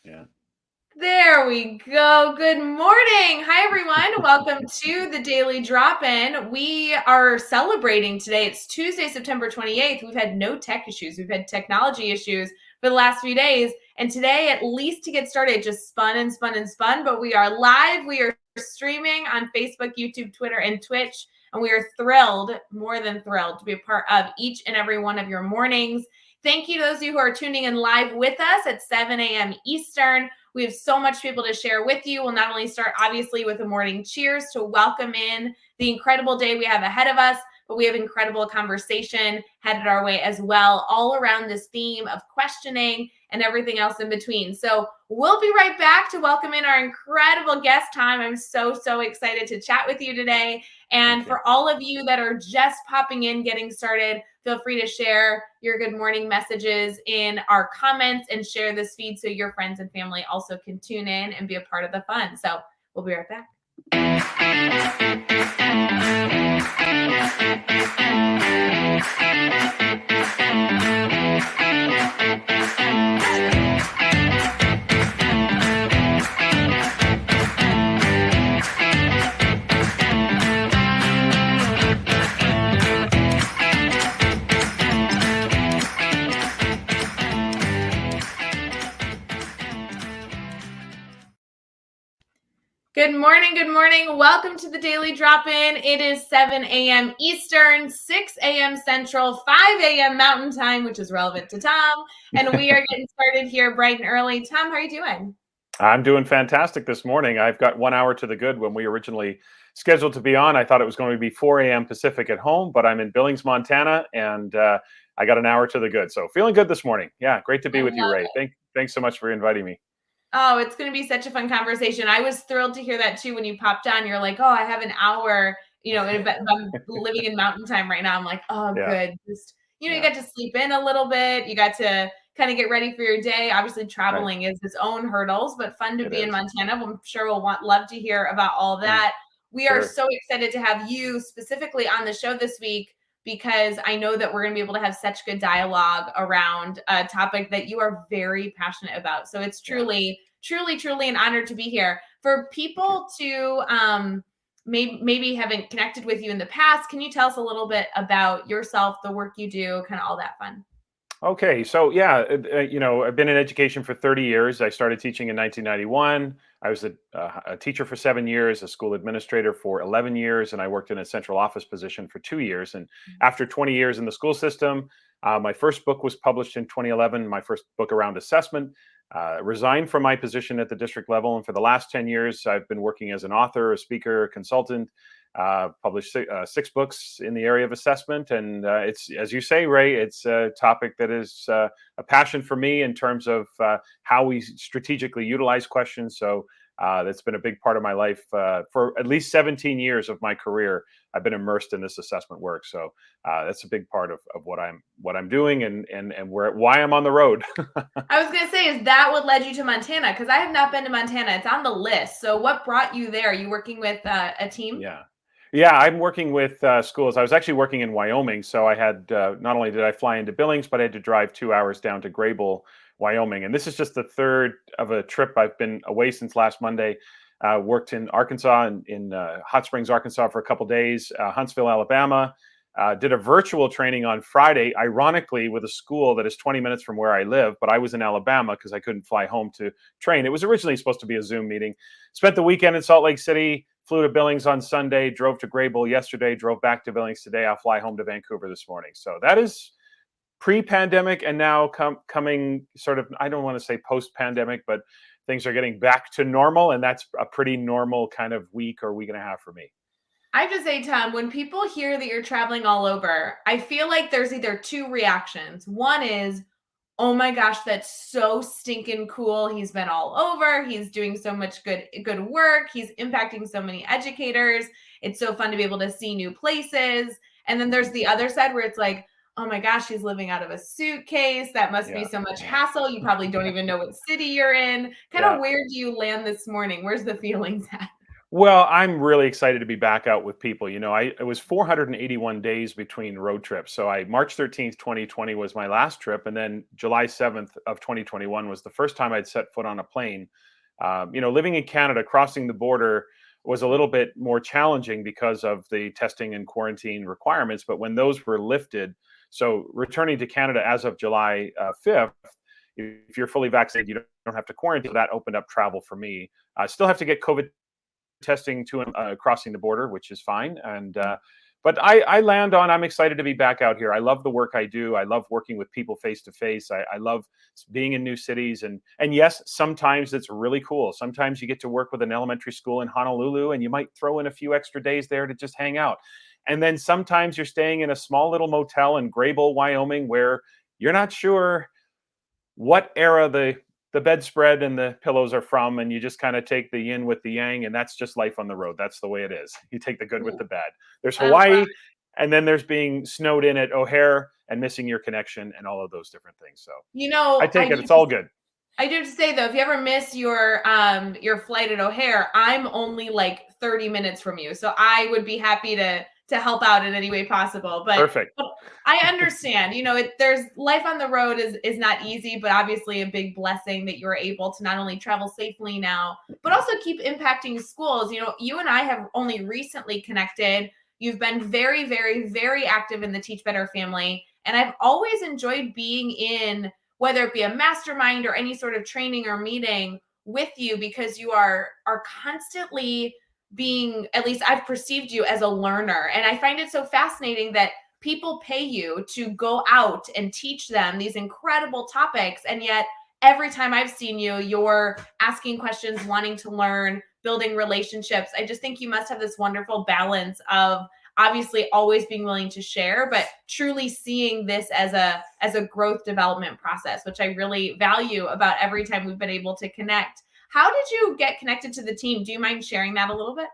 Yeah. There we go. Good morning. Hi, everyone. Welcome to the Daily Drop-In. We are celebrating today. It's Tuesday, September 28th. We've had no tech issues. We've had technology issues for the last few days. And today, at least to get started, just spun and spun and spun. But we are live. We are streaming on Facebook, YouTube, Twitter, and Twitch. And we are thrilled, more than thrilled, to be a part of each and every one of your mornings. Thank you to those of you who are tuning in live with us at 7 a.m. Eastern. We have so much people to share with you. We'll not only start, obviously, with a morning cheers to welcome in the incredible day we have ahead of us, but we have incredible conversation headed our way as well, all around this theme of questioning and everything else in between. So we'll be right back to welcome in our incredible guest time. I'm so excited to chat with you today. And for all of you that are just popping in, getting started, feel free to share your good morning messages in our comments and share this feed so your friends and family also can tune in and be a part of the fun. So we'll be right back. Good morning. Good morning. Welcome to the Daily Drop-In. It is 7 a.m. Eastern, 6 a.m. Central, 5 a.m. Mountain Time, which is relevant to Tom. And we are getting started here bright and early. Tom, how are you doing? I'm doing fantastic this morning. I've got 1 hour to the good. When we originally scheduled to be on, I thought it was going to be 4 a.m. Pacific at home, but I'm in Billings, Montana, and I got an hour to the good. So feeling good this morning. Yeah, great to be with you, Ray. Thanks so much for inviting me. Oh, it's going to be such a fun conversation. I was thrilled to hear that too when you popped on. You're like, oh, I have an hour, I'm living in Mountain Time right now. I'm like, oh, good. Just, you got to sleep in a little bit. You got to kind of get ready for your day. Obviously, traveling is its own hurdles, but fun to be in Montana. I'm sure we'll love to hear about all that. We are so excited to have you specifically on the show this week, because I know that we're going to be able to have such good dialogue around a topic that you are very passionate about. So it's truly an honor to be here. For people to maybe haven't connected with you in the past, can you tell us a little bit about yourself, the work you do, kind of all that fun? Okay, so yeah, I've been in education for 30 years. I started teaching in 1991. I was a teacher for 7 years, a school administrator for 11 years, and I worked in a central office position for 2 years. And after 20 years in the school system, my first book was published in 2011, my first book around assessment. Resigned from my position at the district level, and for the last 10 years, I've been working as an author, a speaker, a consultant. Published 6 books in the area of assessment, and it's, as you say, Ray, it's a topic that is a passion for me in terms of how we strategically utilize questions. So that's been a big part of my life for at least 17 years of my career. I've been immersed in this assessment work, so that's a big part of what I'm doing and why I'm on the road. I was going to say, is that what led you to Montana? Because I have not been to Montana. It's on the list. So what brought you there? Are you working with a team? Yeah, I'm working with schools. I was actually working in Wyoming, so I had not only did I fly into Billings, but I had to drive 2 hours down to Graybull, Wyoming. And this is just the third of a trip. I've been away since last Monday. Worked in Arkansas, in Hot Springs, Arkansas for a couple days, Huntsville, Alabama. Did a virtual training on Friday, ironically, with a school that is 20 minutes from where I live, but I was in Alabama because I couldn't fly home to train. It was originally supposed to be a Zoom meeting. Spent the weekend in Salt Lake City, flew to Billings on Sunday, drove to Graybull yesterday, drove back to Billings today. I'll fly home to Vancouver this morning. So that is pre-pandemic, and now coming sort of, I don't want to say post-pandemic, but things are getting back to normal, and that's a pretty normal kind of week or week and a half for me. I have to say, Tom, when people hear that you're traveling all over, I feel like there's either two reactions. One is, oh my gosh, that's so stinking cool. He's been all over. He's doing so much good work. He's impacting so many educators. It's so fun to be able to see new places. And then there's the other side where it's like, oh my gosh, he's living out of a suitcase. That must be so much hassle. You probably don't even know what city you're in. Kind of where do you land this morning? Where's the feelings at? Well, I'm really excited to be back out with people. It was 481 days between road trips. So March 13th, 2020 was my last trip, and then July 7th of 2021 was the first time I'd set foot on a plane. Living in Canada, crossing the border was a little bit more challenging because of the testing and quarantine requirements. But when those were lifted, so returning to Canada as of July 5th, if you're fully vaccinated, you don't have to quarantine. So that opened up travel for me. I still have to get COVID testing to crossing the border, which is fine. And but I land on, I'm excited to be back out here. I love the work I do. I love working with people face to face. I love being in new cities, and yes, sometimes it's really cool. Sometimes you get to work with an elementary school in Honolulu, and you might throw in a few extra days there to just hang out. And then sometimes you're staying in a small little motel in Graybull, Wyoming, where you're not sure what era the bedspread and the pillows are from, and you just kind of take the yin with the yang, and that's just life on the road. That's the way it is. You take the good with Ooh, the bad. There's I love Hawaii, and then there's being snowed in at O'Hare and missing your connection and all of those different things. So You I know, take it. It's all good. I do have to say though, if you ever miss your flight at O'Hare, I'm only like 30 minutes from you, so I would be happy to help out in any way possible. Perfect. But I understand, there's life on the road is not easy, but obviously a big blessing that you're able to not only travel safely now, but also keep impacting schools. You and I have only recently connected. You've been very, very, very active in the Teach Better family, and I've always enjoyed being in whether it be a mastermind or any sort of training or meeting with you, because you are constantly being, at least I've perceived you as a learner. And I find it so fascinating that people pay you to go out and teach them these incredible topics. And yet every time I've seen you, you're asking questions, wanting to learn, building relationships. I just think you must have this wonderful balance of obviously always being willing to share, but truly seeing this as a growth development process, which I really value about every time we've been able to connect. How did you get connected to the team? Do you mind sharing that a little bit?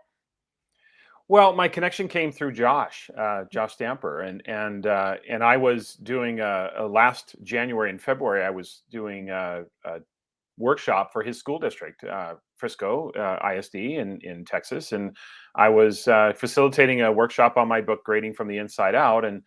Well, my connection came through Josh Stamper, and I was doing a last January and February. I was doing a workshop for his school district, Frisco ISD in Texas, and I was facilitating a workshop on my book, Grading from the Inside Out, and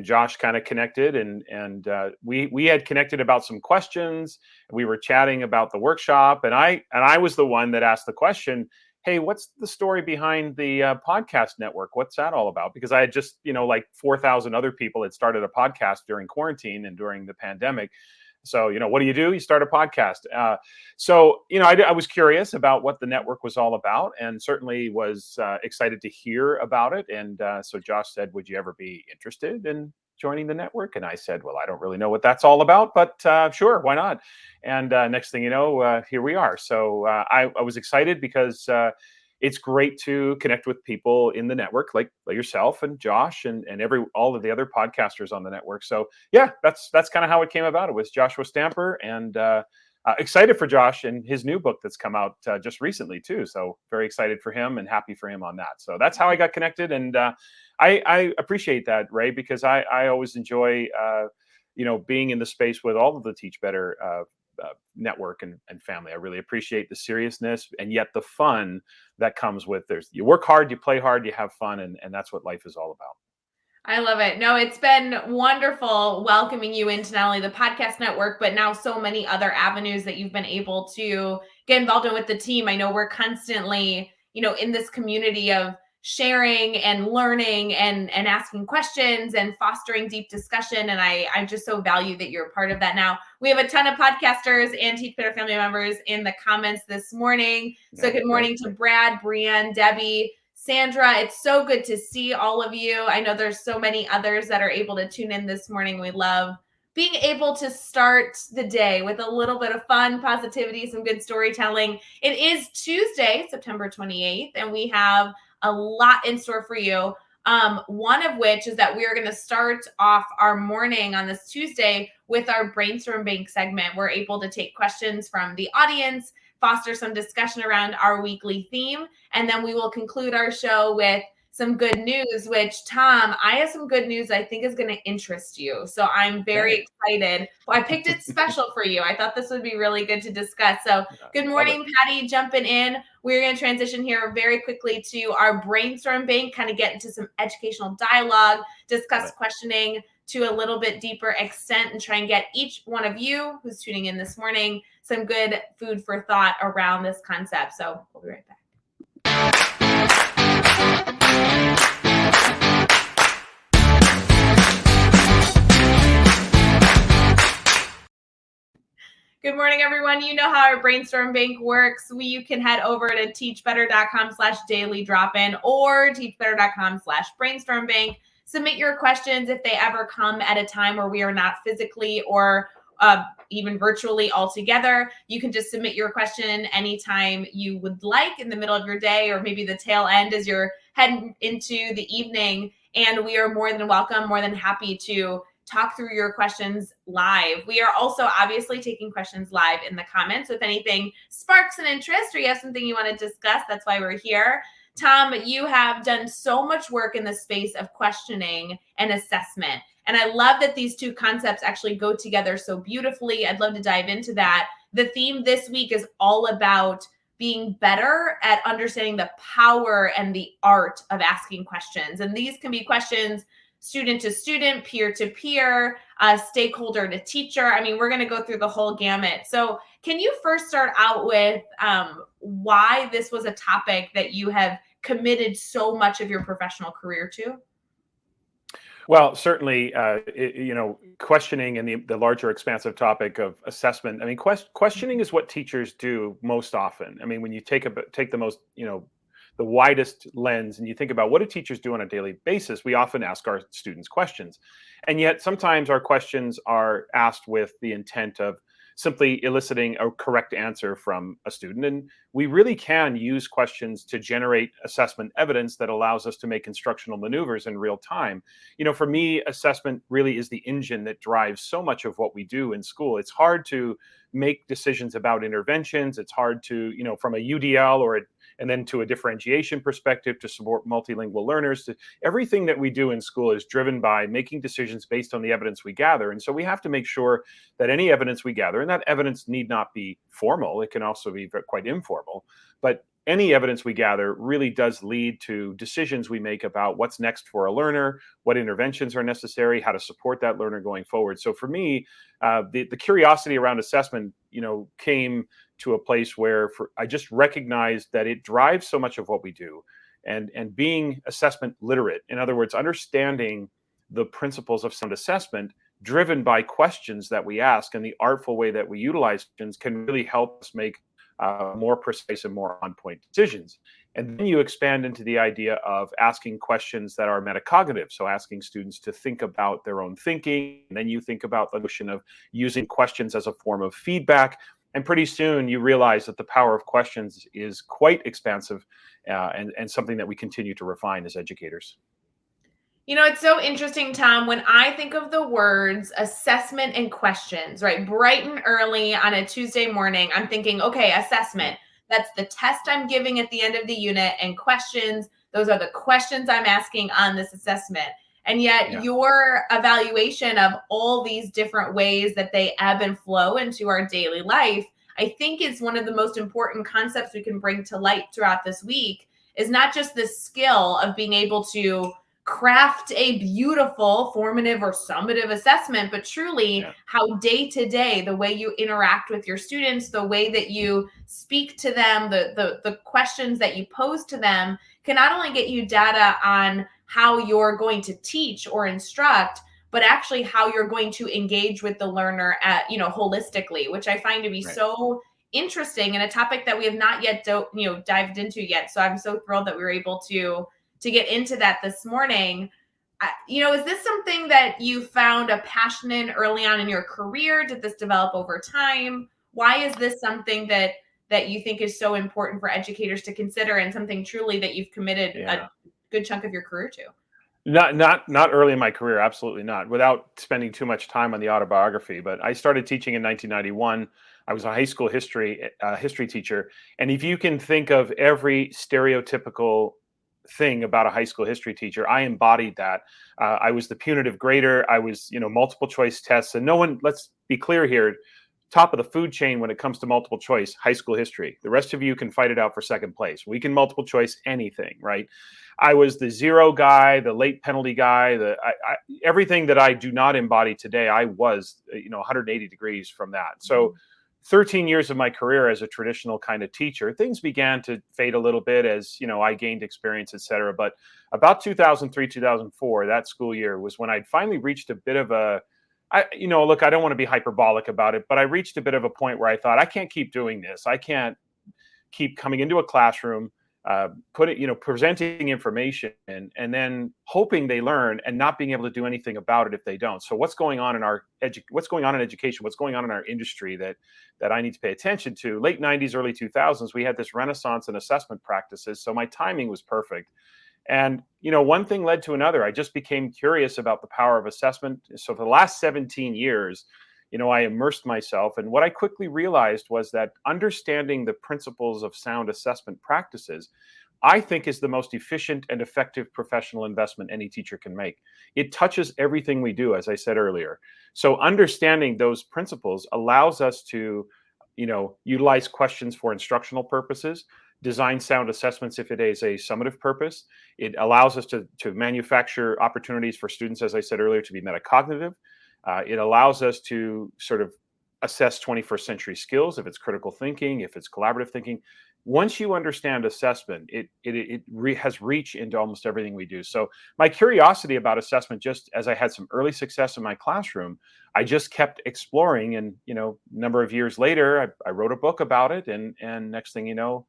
Josh kind of connected, and we had connected about some questions. We were chatting about the workshop, and I was the one that asked the question, hey, what's the story behind the podcast network? What's that all about? Because I had just, like 4,000 other people had started a podcast during quarantine and during the pandemic. So, what do? You start a podcast. I was curious about what the network was all about, and certainly was excited to hear about it. And so Josh said, would you ever be interested in joining the network? And I said, well, I don't really know what that's all about, but sure, why not? And next thing you know, here we are. So I was excited because it's great to connect with people in the network like yourself and Josh and all of the other podcasters on the network. So yeah, that's kind of how it came about. It was Joshua Stamper, and excited for Josh and his new book that's come out just recently too. So very excited for him and happy for him on that. So that's how I got connected, and I appreciate that, Ray, because I always enjoy being in the space with all of the Teach Better network and family. I really appreciate the seriousness and yet the fun that comes with you work hard, you play hard, you have fun, and that's what life is all about. I love it. No, it's been wonderful welcoming you into not only the podcast network, but now so many other avenues that you've been able to get involved in with the team. I know we're constantly, in this community of sharing and learning and asking questions and fostering deep discussion. And I just so value that you're a part of that now. We have a ton of podcasters and Teach Better family members in the comments this morning. So good morning to Brad, Brianne, Debbie, Sandra. It's so good to see all of you. I know there's so many others that are able to tune in this morning. We love being able to start the day with a little bit of fun, positivity, some good storytelling. It is Tuesday, September 28th, and we have a lot in store for you. One of which is that we are going to start off our morning on this Tuesday with our Brainstorm Bank segment. We're able to take questions from the audience, foster some discussion around our weekly theme, and then we will conclude our show with some good news, which Tom, I have some good news I think is going to interest you. So I'm very excited. Well, I picked it special for you. I thought this would be really good to discuss. So good morning, Patty, jumping in. We're going to transition here very quickly to our brainstorm bank, kind of get into some educational dialogue, discuss questioning to a little bit deeper extent, and try and get each one of you who's tuning in this morning some good food for thought around this concept. So we'll be right back. Good morning, everyone. You know how our brainstorm bank works. You can head over to teachbetter.com/dailydropin or teachbetter.com/brainstormbank. Submit your questions if they ever come at a time where we are not physically or even virtually all together. You can just submit your question anytime you would like in the middle of your day or maybe the tail end as you're heading into the evening. And we are more than welcome, more than happy to talk through your questions live. We are also obviously taking questions live in the comments. So if anything sparks an interest or you have something you want to discuss, that's why we're here. Tom, you have done so much work in the space of questioning and assessment. And I love that these two concepts actually go together so beautifully. I'd love to dive into that. The theme this week is all about being better at understanding the power and the art of asking questions. And these can be questions student to student, peer to peer, stakeholder to teacher. I mean, we're going to go through the whole gamut. So can you first start out with why this was a topic that you have committed so much of your professional career to? Well, certainly, questioning and the larger expansive topic of assessment. I mean, questioning is what teachers do most often. I mean, when you take the most, the widest lens and you think about what do teachers do on a daily basis, we often ask our students questions. And yet sometimes our questions are asked with the intent of simply eliciting a correct answer from a student. And we really can use questions to generate assessment evidence that allows us to make instructional maneuvers in real time. For me, assessment really is the engine that drives so much of what we do in school. It's hard to make decisions about interventions. It's hard to, from a UDL and then to a differentiation perspective to support multilingual learners. Everything that we do in school is driven by making decisions based on the evidence we gather. And so we have to make sure that any evidence we gather, and that evidence need not be formal, it can also be quite informal, but any evidence we gather really does lead to decisions we make about what's next for a learner, what interventions are necessary, how to support that learner going forward. So for me, the curiosity around assessment, came to a place where I just recognized that it drives so much of what we do, and being assessment literate. In other words, understanding the principles of sound assessment driven by questions that we ask and the artful way that we utilize questions can really help us make more precise and more on-point decisions. And then you expand into the idea of asking questions that are metacognitive. So asking students to think about their own thinking. And then you think about the notion of using questions as a form of feedback. And pretty soon you realize that the power of questions is quite expansive and something that we continue to refine as educators. It's so interesting, Tom, when I think of the words assessment and questions, right? Bright and early on a Tuesday morning, I'm thinking, okay, assessment. That's the test I'm giving at the end of the unit, and questions. Those are the questions I'm asking on this assessment. And yet your evaluation of all these different ways that they ebb and flow into our daily life, I think is one of the most important concepts we can bring to light throughout this week, is not just the skill of being able to craft a beautiful formative or summative assessment, but truly how day to day, the way you interact with your students, the way that you speak to them, the questions that you pose to them can not only get you data on how you're going to teach or instruct, but actually how you're going to engage with the learner at, holistically, which I find to be so interesting and a topic that we have not yet dived into yet. So I'm so thrilled that we were able to get into that this morning. Is this something that you found a passion in early on in your career? Did this develop over time? Why is this something that you think is so important for educators to consider, and something truly that you've committed a good chunk of your career to? Not early in my career, absolutely not. Without spending too much time on the autobiography, but I started teaching in 1991. I was a high school history teacher, and if you can think of every stereotypical thing about a high school history teacher. I embodied that. I was the punitive grader. I was, multiple choice tests, and no one. Let's be clear here. Top of the food chain when it comes to multiple choice, high school history. The rest of you can fight it out for second place. We can multiple choice anything, right? I was the zero guy, the late penalty guy, everything that I do not embody today. I was, 180 degrees from that. So 13 years of my career as a traditional kind of teacher, things began to fade a little bit as, I gained experience, et cetera. But about 2003, 2004, that school year was when I'd finally reached a bit of look, I don't want to be hyperbolic about it, but I reached a bit of a point where I thought, I can't keep doing this. I can't keep coming into a classroom, presenting information and then hoping they learn and not being able to do anything about it if they don't. So what's going on in what's going on in education? What's going on in our industry that I need to pay attention to? Late 90s, early 2000s, we had this renaissance in assessment practices. So my timing was perfect. And, one thing led to another. I just became curious about the power of assessment. So for the last 17 years, I immersed myself. And what I quickly realized was that understanding the principles of sound assessment practices, I think, is the most efficient and effective professional investment any teacher can make. It touches everything we do, as I said earlier. So understanding those principles allows us to, utilize questions for instructional purposes, design sound assessments if it is a summative purpose. It allows us to manufacture opportunities for students, as I said earlier, to be metacognitive. It allows us to sort of assess 21st century skills, if it's critical thinking, if it's collaborative thinking. Once you understand assessment, it has reach into almost everything we do. So my curiosity about assessment, just as I had some early success in my classroom, I just kept exploring. And, a number of years later, I wrote a book about it. And next thing you know,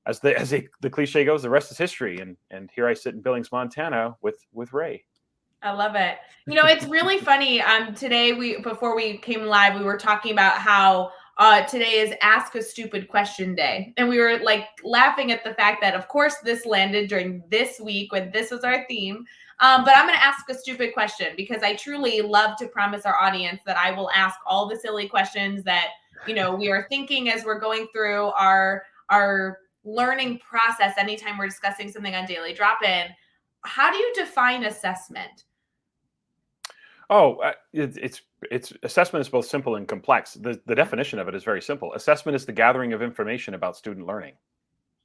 as the cliche goes, the rest is history. And here I sit in Billings, Montana with Ray. I love it. It's really funny. Today before we came live, we were talking about how today is Ask a Stupid Question Day. And we were like laughing at the fact that, of course, this landed during this week when this was our theme. But I'm going to ask a stupid question because I truly love to promise our audience that I will ask all the silly questions that, we are thinking as we're going through our learning process anytime we're discussing something on Daily Drop-In. How do you define assessment? Oh, it's assessment is both simple and complex. The definition of it is very simple. Assessment is the gathering of information about student learning.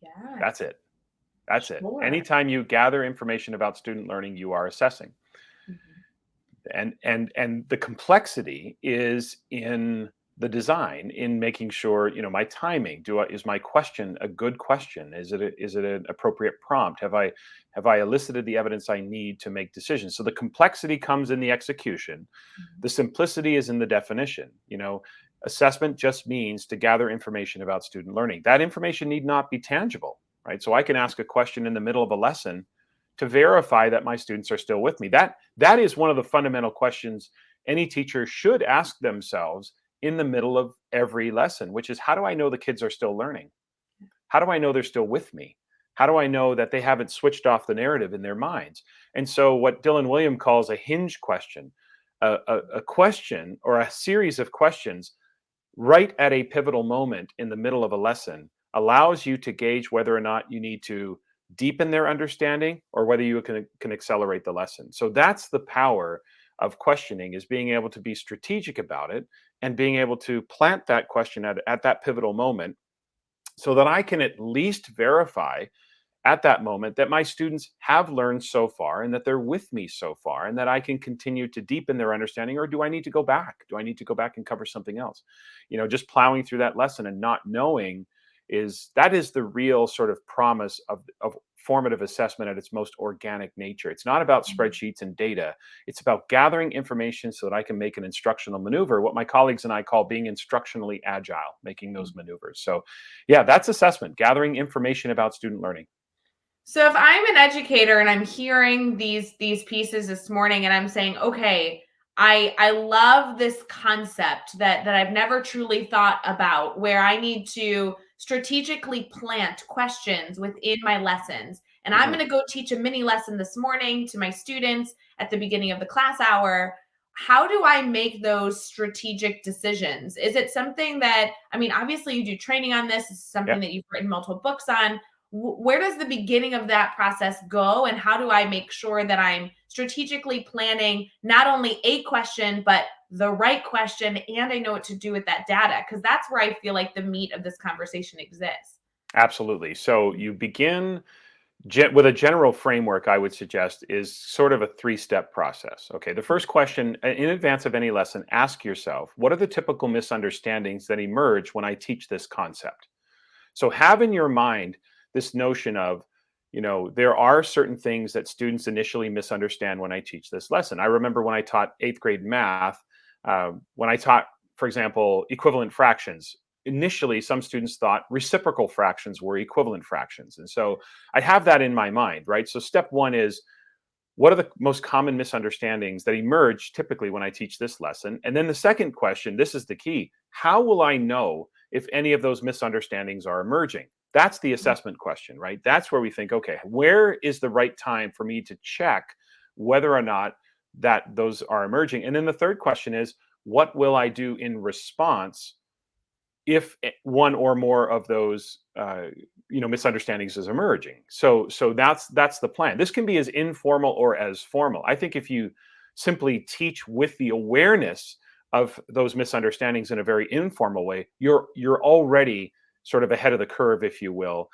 Yeah. That's it. That's Sure. it. Anytime you gather information about student learning, you are assessing. Mm-hmm. And the complexity is in the design, in making sure, my timing. Is my question a good question? Is it an appropriate prompt? Have I elicited the evidence I need to make decisions? So the complexity comes in the execution. Mm-hmm. The simplicity is in the definition. Assessment just means to gather information about student learning. That information need not be tangible, right? So I can ask a question in the middle of a lesson to verify that my students are still with me. That is one of the fundamental questions any teacher should ask themselves in the middle of every lesson, which is, how do I know the kids are still learning? How do I know they're still with me? How do I know that they haven't switched off the narrative in their minds? And so what Dylan Wiliam calls a hinge question, a question or a series of questions right at a pivotal moment in the middle of a lesson, allows you to gauge whether or not you need to deepen their understanding or whether you can accelerate the lesson. So that's the power of questioning, is being able to be strategic about it and being able to plant that question at that pivotal moment, so that I can at least verify at that moment that my students have learned so far and that they're with me so far, and that I can continue to deepen their understanding. Or do I need to go back? Do I need to go back and cover something else? Just plowing through that lesson and not knowing is the real sort of promise of formative assessment at its most organic nature. It's not about spreadsheets and data. It's about gathering information so that I can make an instructional maneuver, what my colleagues and I call being instructionally agile, making those maneuvers. So yeah, that's assessment, gathering information about student learning. So if I'm an educator and I'm hearing these pieces this morning and I'm saying, okay, I love this concept that I've never truly thought about, where I need to strategically plant questions within my lessons. And I'm going to go teach a mini lesson this morning to my students at the beginning of the class hour. How do I make those strategic decisions? Is it something that, obviously you do training on this. It's something that you've written multiple books on. Where does the beginning of that process go, and how do I make sure that I'm strategically planning not only a question but the right question, and I know what to do with that data, because that's where I feel like the meat of this conversation exists. Absolutely. So you begin with a general framework, I would suggest, is sort of a three-step process. Okay, the first question in advance of any lesson, ask yourself, what are the typical misunderstandings that emerge when I teach this concept? So have in your mind this notion of, there are certain things that students initially misunderstand when I teach this lesson. I remember when I taught eighth grade math, when I taught, for example, equivalent fractions. Initially, some students thought reciprocal fractions were equivalent fractions. And so I have that in my mind, right? So step one is, what are the most common misunderstandings that emerge typically when I teach this lesson? And then the second question, this is the key: how will I know if any of those misunderstandings are emerging? That's the assessment question, right? That's where we think, okay, where is the right time for me to check whether or not that those are emerging? And then the third question is, what will I do in response if one or more of those misunderstandings is emerging? So that's the plan. This can be as informal or as formal. I think if you simply teach with the awareness of those misunderstandings in a very informal way, you're already sort of ahead of the curve, if you will.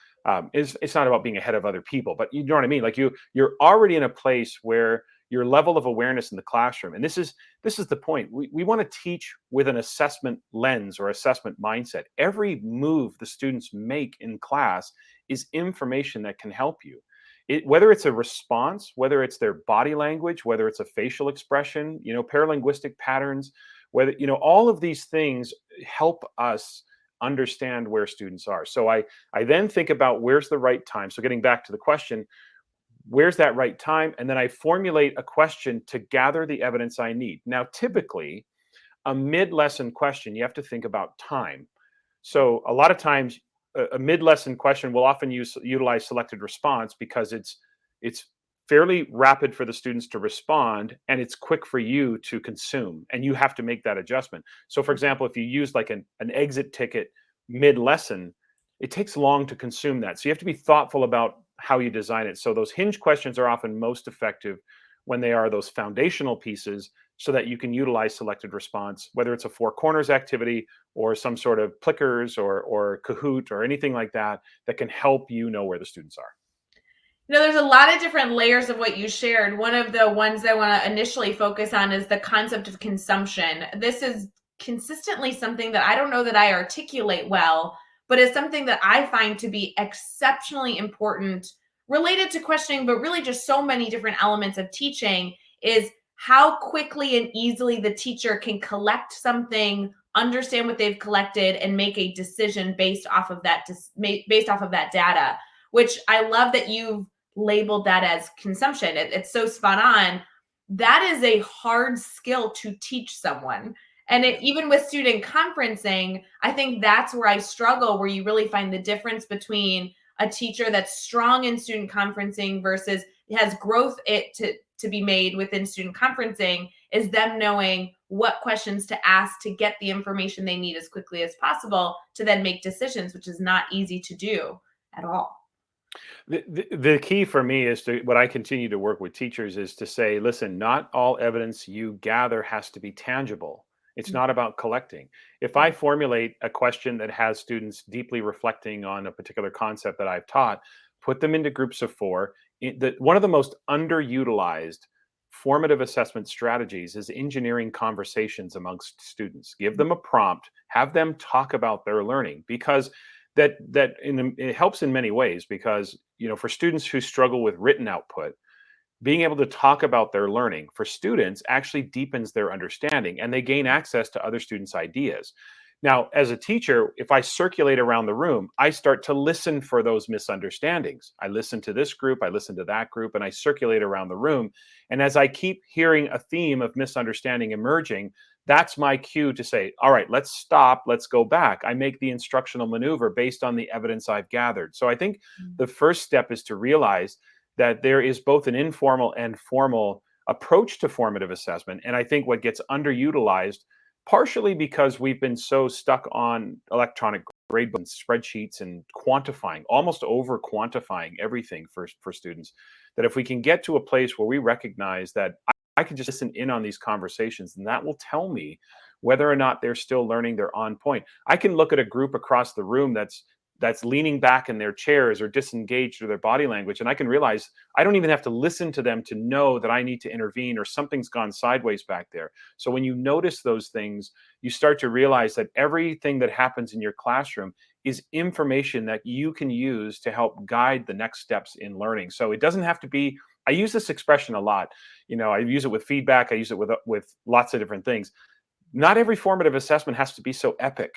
It's not about being ahead of other people, but you know what I mean. Like you're already in a place where your level of awareness in the classroom, and this is the point. We want to teach with an assessment lens or assessment mindset. Every move the students make in class is information that can help you. Whether it's a response, whether it's their body language, whether it's a facial expression, paralinguistic patterns, whether, all of these things help us understand where students are. So I then think about where's the right time. So getting back to the question, where's that right time? And then I formulate a question to gather the evidence I need. Now, typically, a mid-lesson question, you have to think about time. So a lot of times, a mid-lesson question will often utilize selected response because it's fairly rapid for the students to respond, and it's quick for you to consume, and you have to make that adjustment. So, for example, if you use like an exit ticket mid-lesson, it takes long to consume that. So you have to be thoughtful about how you design it. So those hinge questions are often most effective when they are those foundational pieces, so that you can utilize selected response, whether it's a four corners activity or some sort of Plickers or Kahoot or anything like that, that can help you know where the students are. There's a lot of different layers of what you shared. One of the ones I want to initially focus on is the concept of consumption. This is consistently something that I don't know that I articulate well, but it's something that I find to be exceptionally important, related to questioning, but really just so many different elements of teaching, is how quickly and easily the teacher can collect something, understand what they've collected, and make a decision based off of that data, which I love that you've labeled that as consumption. It's so spot on. That is a hard skill to teach someone. And even with student conferencing, I think that's where I struggle, where you really find the difference between a teacher that's strong in student conferencing versus has growth to be made within student conferencing, is them knowing what questions to ask to get the information they need as quickly as possible to then make decisions, which is not easy to do at all. The key for me is to what I continue to work with teachers is to say, listen, not all evidence you gather has to be tangible. It's not about collecting. If I formulate a question that has students deeply reflecting on a particular concept that I've taught, put them into groups of four. One of the most underutilized formative assessment strategies is engineering conversations amongst students. Give them a prompt, have them talk about their learning, because it helps in many ways. Because for students who struggle with written output, being able to talk about their learning for students actually deepens their understanding, and they gain access to other students' ideas. Now, as a teacher, if I circulate around the room, I start to listen for those misunderstandings. I listen to this group, I listen to that group, and I circulate around the room. And as I keep hearing a theme of misunderstanding emerging, that's my cue to say, all right, let's stop, let's go back. I make the instructional maneuver based on the evidence I've gathered. So I think the first step is to realize that there is both an informal and formal approach to formative assessment. And I think what gets underutilized, partially because we've been so stuck on electronic grade books and spreadsheets and quantifying, almost over quantifying everything for students, that if we can get to a place where we recognize that I can just listen in on these conversations, and that will tell me whether or not they're still learning, they're on point. I can look at a group across the room that's leaning back in their chairs or disengaged through their body language, and I can realize I don't even have to listen to them to know that I need to intervene or something's gone sideways back there. So when you notice those things, you start to realize that everything that happens in your classroom is information that you can use to help guide the next steps in learning. So it doesn't have to be, I use this expression a lot. I use it with feedback, I use it with lots of different things. Not every formative assessment has to be so epic.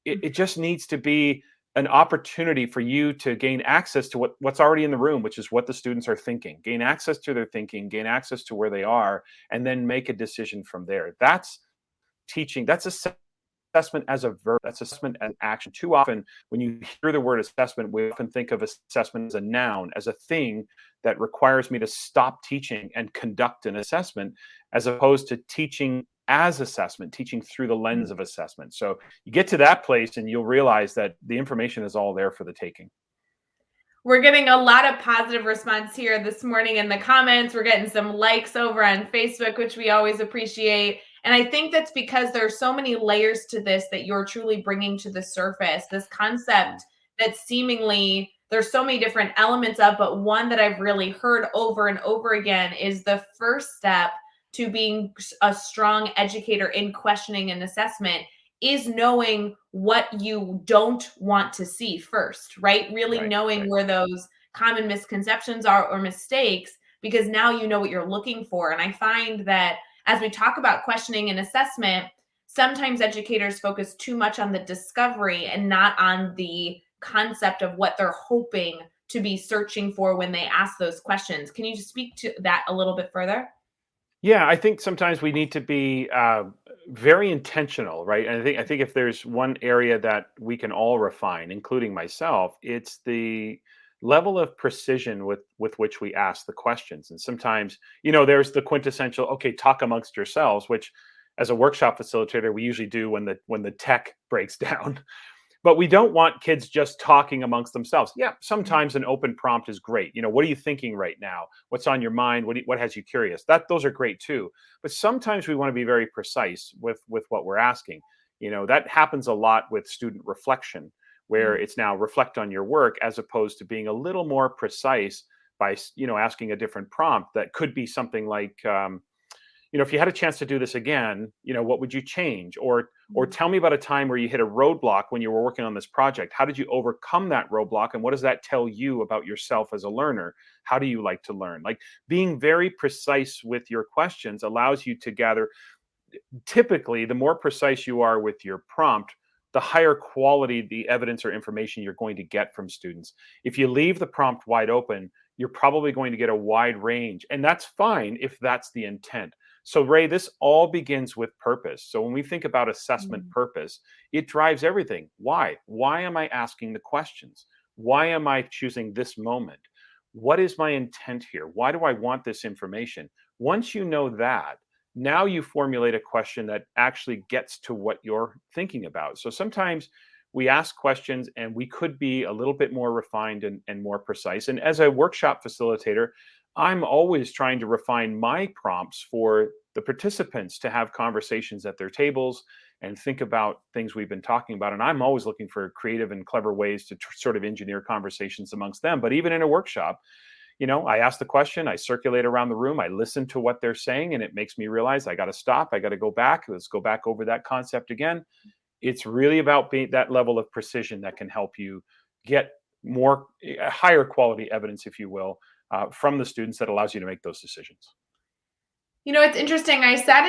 It just needs to be an opportunity for you to gain access to what's already in the room, which is what the students are thinking. Gain access to their thinking, gain access to where they are, and then make a decision from there. That's teaching. That's assessment as a verb. That's assessment as action. Too often, when you hear the word assessment, we often think of assessment as a noun, as a thing that requires me to stop teaching and conduct an assessment, as opposed to teaching as assessment, teaching through the lens of assessment. So you get to that place and you'll realize that the information is all there for the taking. We're getting a lot of positive response here this morning in the comments. We're getting some likes over on Facebook, which we always appreciate. And I think that's because there's so many layers to this that you're truly bringing to the surface. This concept that seemingly there's so many different elements of, but one that I've really heard over and over again is the first step to being a strong educator in questioning and assessment is knowing what you don't want to see first, right? Really knowing where those common misconceptions are or mistakes, because now you know what you're looking for. And I find that as we talk about questioning and assessment, sometimes educators focus too much on the discovery and not on the concept of what they're hoping to be searching for when they ask those questions. Can you just speak to that a little bit further? Yeah, I think sometimes we need to be very intentional, right? And I think if there's one area that we can all refine, including myself, it's the level of precision with which we ask the questions. And sometimes, there's the quintessential, okay, talk amongst yourselves, which as a workshop facilitator, we usually do when the tech breaks down. But we don't want kids just talking amongst themselves. Yeah, sometimes an open prompt is great. What are you thinking right now? What's on your mind? What has you curious? Those are great too. But sometimes we want to be very precise with what we're asking. That happens a lot with student reflection, where it's now reflect on your work, as opposed to being a little more precise by asking a different prompt that could be something like, if you had a chance to do this again, what would you change? Or tell me about a time where you hit a roadblock when you were working on this project. How did you overcome that roadblock? And what does that tell you about yourself as a learner? How do you like to learn? Like, being very precise with your questions allows you to gather. Typically, the more precise you are with your prompt, the higher quality the evidence or information you're going to get from students. If you leave the prompt wide open, you're probably going to get a wide range. And that's fine if that's the intent. So Ray, this all begins with purpose. So when we think about assessment purpose, it drives everything. Why? Why am I asking the questions? Why am I choosing this moment? What is my intent here? Why do I want this information? Once you know that, now you formulate a question that actually gets to what you're thinking about. So sometimes we ask questions and we could be a little bit more refined and more precise. And as a workshop facilitator, I'm always trying to refine my prompts for the participants to have conversations at their tables and think about things we've been talking about. And I'm always looking for creative and clever ways to sort of engineer conversations amongst them. But even in a workshop, I ask the question, I circulate around the room, I listen to what they're saying, and it makes me realize I got to stop, I got to go back. Let's go back over that concept again. It's really about being that level of precision that can help you get higher quality evidence, if you will, from the students, that allows you to make those decisions. It's interesting. I sat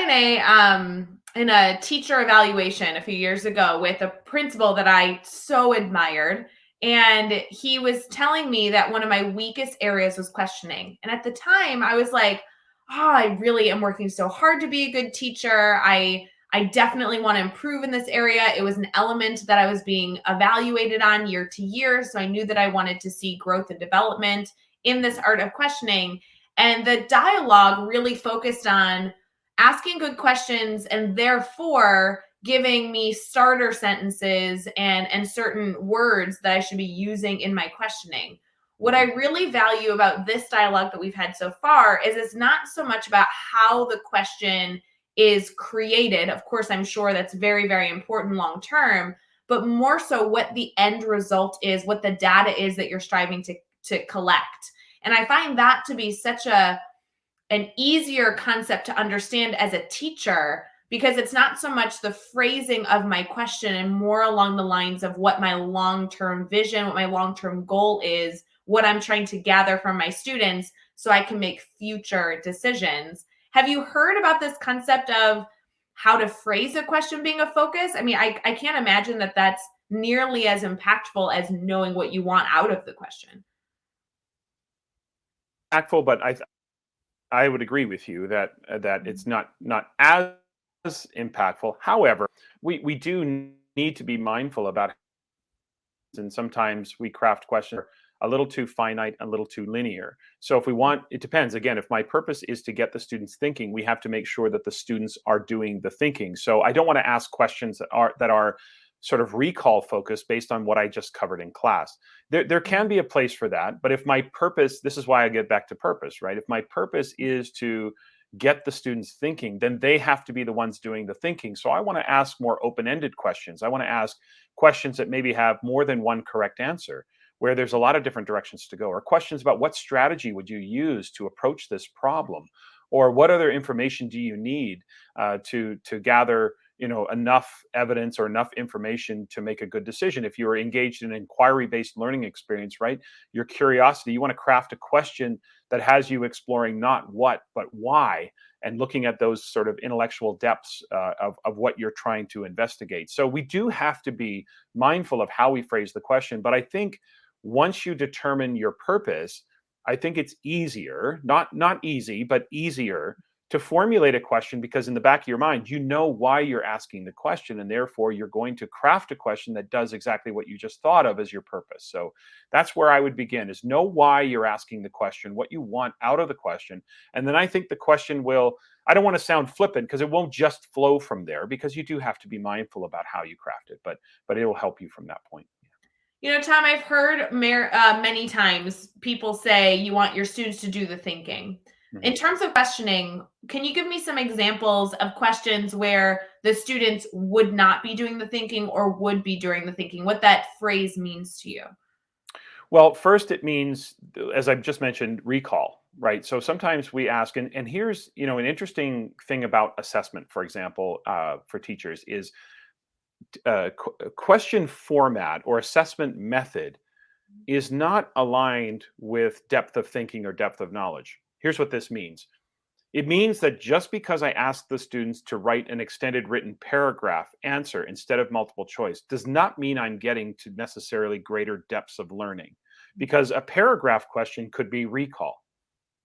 in a teacher evaluation a few years ago with a principal that I so admired. And he was telling me that one of my weakest areas was questioning. And at the time I was like, I really am working so hard to be a good teacher. I definitely want to improve in this area. It was an element that I was being evaluated on year to year. So I knew that I wanted to see growth and development in this art of questioning. And the dialogue really focused on asking good questions and therefore giving me starter sentences and certain words that I should be using in my questioning. What I really value about this dialogue that we've had so far is it's not so much about how the question is created. Of course, I'm sure that's very, very important long term, but more so what the end result is, what the data is that you're striving to collect. And I find that to be such an easier concept to understand as a teacher, because it's not so much the phrasing of my question and more along the lines of what my long-term vision, what my long-term goal is, what I'm trying to gather from my students so I can make future decisions. Have you heard about this concept of how to phrase a question being a focus? I mean, I can't imagine that that's nearly as impactful as knowing what you want out of the question. Impactful, but I would agree with you that it's not as impactful. However, we do need to be mindful about, and sometimes we craft questions a little too finite, a little too linear. So if we want, it depends. Again, if my purpose is to get the students thinking, we have to make sure that the students are doing the thinking. So I don't want to ask questions that are sort of recall focused based on what I just covered in class. There can be a place for that, but if my purpose, this is why I get back to purpose, right? If my purpose is to get the students thinking, then they have to be the ones doing the thinking. So I want to ask more open-ended questions. I want to ask questions that maybe have more than one correct answer, where there's a lot of different directions to go, or questions about what strategy would you use to approach this problem, or what other information do you need to gather enough evidence or enough information to make a good decision. If you're engaged in an inquiry-based learning experience, right, your curiosity, you want to craft a question that has you exploring not what but why, and looking at those sort of intellectual depths of what you're trying to investigate. So we do have to be mindful of how we phrase the question, but I think once you determine your purpose, I think it's easier, not easy, but easier to formulate a question, because in the back of your mind, you know why you're asking the question, and therefore you're going to craft a question that does exactly what you just thought of as your purpose. So that's where I would begin, is know why you're asking the question, what you want out of the question. And then I think the question will, I don't want to sound flippant, because it won't just flow from there, because you do have to be mindful about how you craft it, but it'll help you from that point. You know, Tom, I've heard many times people say you want your students to do the thinking. In Mhm. terms of questioning, can you give me some examples of questions where the students would not be doing the thinking or would be doing the thinking? What that phrase means to you? Well, first it means, as I've just mentioned, recall, right? So sometimes we ask, and here's an interesting thing about assessment, for example, for teachers is question format or assessment method is not aligned with depth of thinking or depth of knowledge. Here's what this means. It means that just because I ask the students to write an extended written paragraph answer instead of multiple choice does not mean I'm getting to necessarily greater depths of learning, because a paragraph question could be recall,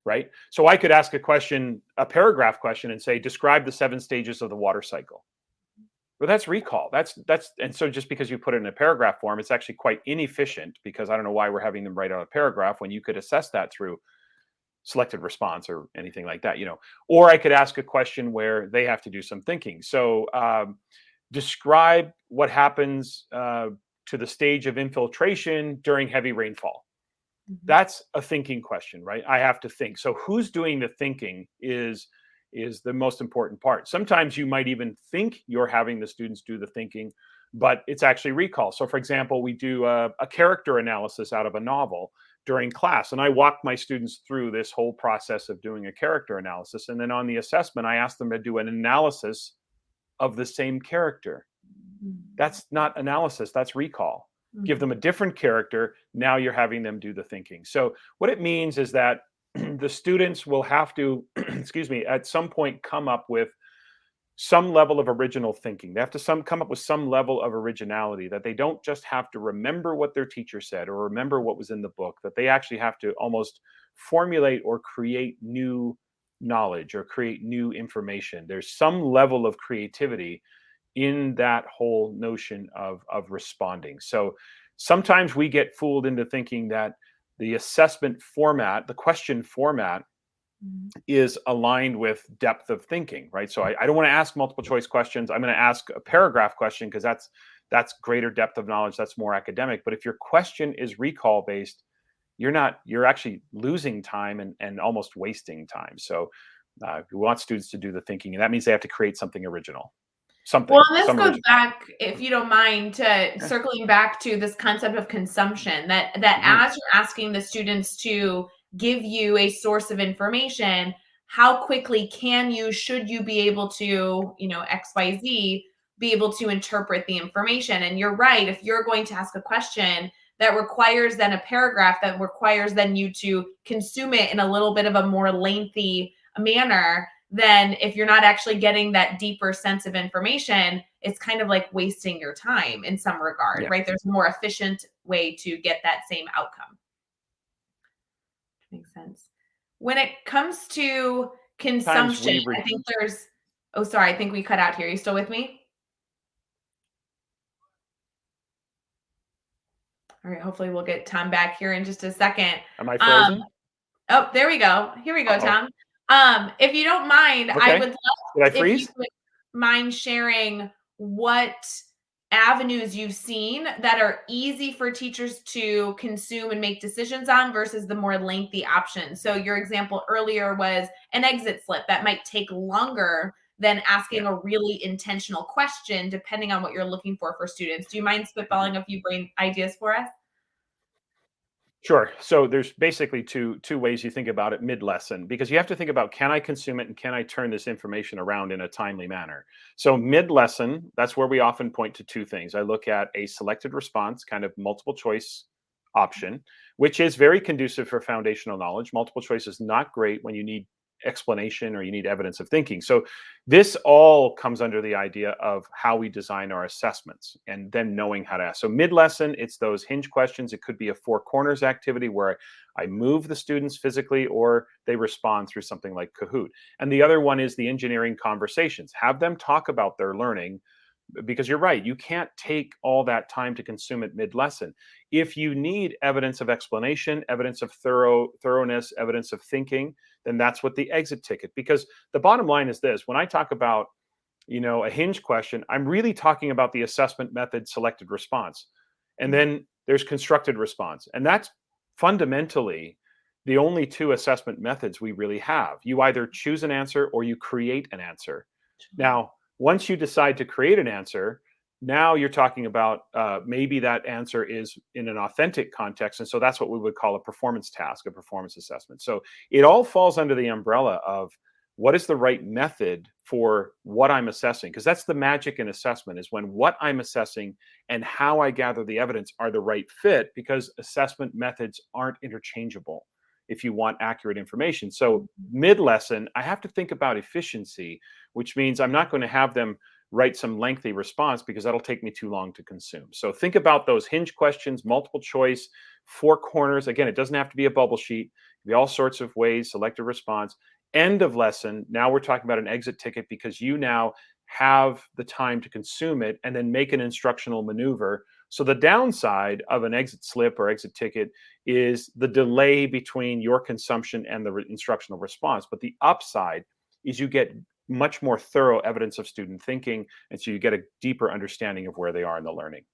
right? So I could ask a paragraph question and say, describe the 7 stages of the water cycle. Well, that's recall. And so just because you put it in a paragraph form, it's actually quite inefficient, because I don't know why we're having them write out a paragraph when you could assess that through selected response or anything like that. Or I could ask a question where they have to do some thinking. So describe what happens to the stage of infiltration during heavy rainfall. Mhm. That's a thinking question, right? I have to think. So who's doing the thinking is the most important part. Sometimes you might even think you're having the students do the thinking, but it's actually recall. So for example, we do a character analysis out of a novel during class, and I walk my students through this whole process of doing a character analysis. And then on the assessment, I ask them to do an analysis of the same character. That's not analysis, that's recall. Give Mhm. them a different character. Now you're having them do the thinking. So what it means is that the students will have to, excuse me, at some point come up with some level of original thinking. They have to come up with some level of originality, that they don't just have to remember what their teacher said or remember what was in the book, that they actually have to almost formulate or create new knowledge or create new information. There's some level of creativity in that whole notion of responding. So sometimes we get fooled into thinking that the assessment format, the question format, Mhm. is aligned with depth of thinking, right? So I don't want to ask multiple choice questions. I'm going to ask a paragraph question because that's greater depth of knowledge. That's more academic. But if your question is recall based, you're actually losing time and almost wasting time. So we want students to do the thinking, and that means they have to create something original, Well, something, and this some goes original. back, if you don't mind, to Yeah. circling back to this concept of consumption, that Mhm. as you're asking the students to give you a source of information, how quickly should you be able to, XYZ, be able to interpret the information? And you're right, if you're going to ask a question that requires then a paragraph that requires then you to consume it in a little bit of a more lengthy manner, then if you're not actually getting that deeper sense of information, it's kind of like wasting your time in some regard, Yeah. right? There's a more efficient way to get that same outcome. Makes sense. When it comes to Times consumption, we I think there's, oh, sorry, I think we cut out here. You still with me? All right, hopefully we'll get Tom back here in just a second. Am I Um, frozen? oh, there we go. Here we go, Uh-oh. Tom. If you don't mind, I Okay. would love Did I if you freeze? would mind sharing what avenues you've seen that are easy for teachers to consume and make decisions on versus the more lengthy options. So your example earlier was an exit slip that might take longer than asking Yeah. a really intentional question, depending on what you're looking for students. Do you mind Mhm. spitballing a few brain ideas for us? Sure. So there's basically two ways you think about it mid lesson, because you have to think about, can I consume it and can I turn this information around in a timely manner? So mid lesson, that's where we often point to two things. I look at a selected response, kind of multiple choice option, which is very conducive for foundational knowledge. Multiple choice is not great when you need explanation or you need evidence of thinking. So this all comes under the idea of how we design our assessments and then knowing how to ask. So mid lesson, it's those hinge questions. It could be a four corners activity where I move the students physically or they respond through something like Kahoot. And the other one is the engineering conversations. Have them talk about their learning, because you're right, you can't take all that time to consume it mid lesson. If you need evidence of explanation, evidence of thoroughness, evidence of thinking, then that's what the exit ticket. Because the bottom line is this: when I talk about, a hinge question, I'm really talking about the assessment method selected response, and then there's constructed response, and that's fundamentally the only two assessment methods we really have. You either choose an answer or you create an answer. Now, once you decide to create an answer, now you're talking about, maybe that answer is in an authentic context. And so that's what we would call a performance task, a performance assessment. So it all falls under the umbrella of what is the right method for what I'm assessing. Because that's the magic in assessment, is when what I'm assessing and how I gather the evidence are the right fit, because assessment methods aren't interchangeable if you want accurate information. So mid lesson, I have to think about efficiency, which means I'm not going to have them write some lengthy response because that'll take me too long to consume. So think about those hinge questions, multiple choice, four corners. Again, it doesn't have to be a bubble sheet. It can be all sorts of ways, selected response. End of lesson. Now we're talking about an exit ticket, because you now have the time to consume it and then make an instructional maneuver. So the downside of an exit slip or exit ticket is the delay between your consumption and the instructional response. But the upside is you get much more thorough evidence of student thinking. And so you get a deeper understanding of where they are in the learning.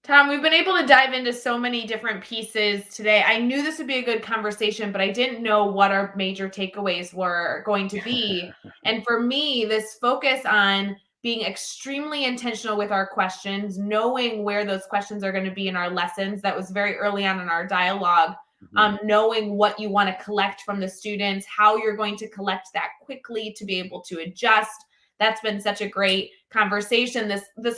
Tom, we've been able to dive into so many different pieces today. I knew this would be a good conversation, but I didn't know what our major takeaways were going to be. And for me, this focus on being extremely intentional with our questions, knowing where those questions are going to be in our lessons, that was very early on in our dialogue. Mhm. Knowing what you want to collect from the students, how you're going to collect that quickly to be able to adjust. That's been such a great conversation. This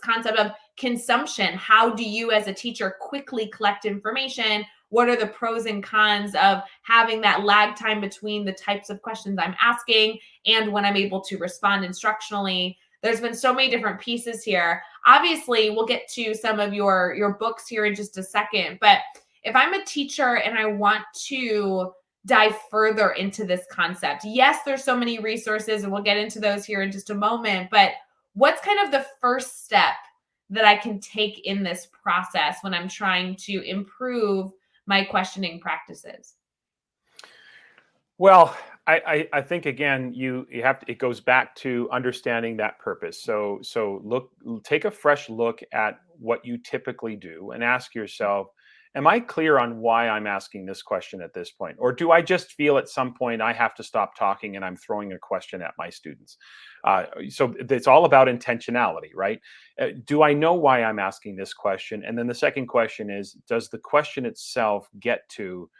concept of consumption. How do you, as a teacher, quickly collect information? What are the pros and cons of having that lag time between the types of questions I'm asking and when I'm able to respond instructionally? There's been so many different pieces here. Obviously, we'll get to some of your books here in just a second, but if I'm a teacher and I want to dive further into this concept, yes, there's so many resources and we'll get into those here in just a moment, but what's kind of the first step that I can take in this process when I'm trying to improve my questioning practices? Well, I think again, you have to, it goes back to understanding that purpose. So take a fresh look at what you typically do and ask yourself, am I clear on why I'm asking this question at this point? Or do I just feel at some point I have to stop talking and I'm throwing a question at my students? So it's all about intentionality, right? Do I know why I'm asking this question? And then the second question is, does the question itself get to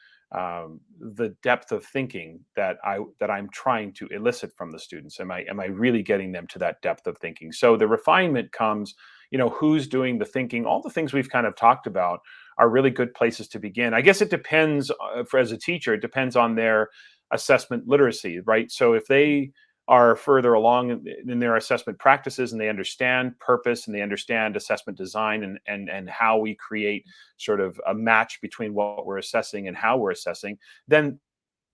the depth of thinking that I'm trying to elicit from the students? Am I really getting them to that depth of thinking? So the refinement comes, who's doing the thinking? All the things we've kind of talked about are really good places to begin. I guess it depends, as a teacher, it depends on their assessment literacy, right? So if they are further along in their assessment practices and they understand purpose and they understand assessment design and how we create sort of a match between what we're assessing and how we're assessing, then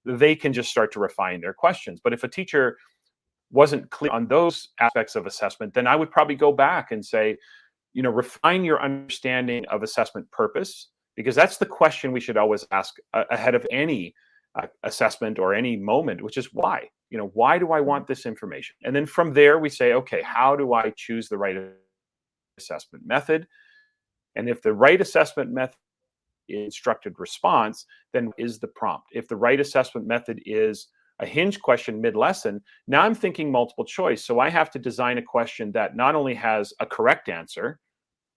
they can just start to refine their questions. But if a teacher wasn't clear on those aspects of assessment, then I would probably go back and say, refine your understanding of assessment purpose, because that's the question we should always ask ahead of any assessment or any moment, which is why. Why do I want this information? And then from there, we say, okay, how do I choose the right assessment method? And if the right assessment method is instructed response, then is the prompt. If the right assessment method is a hinge question mid-lesson, now I'm thinking multiple choice. So I have to design a question that not only has a correct answer,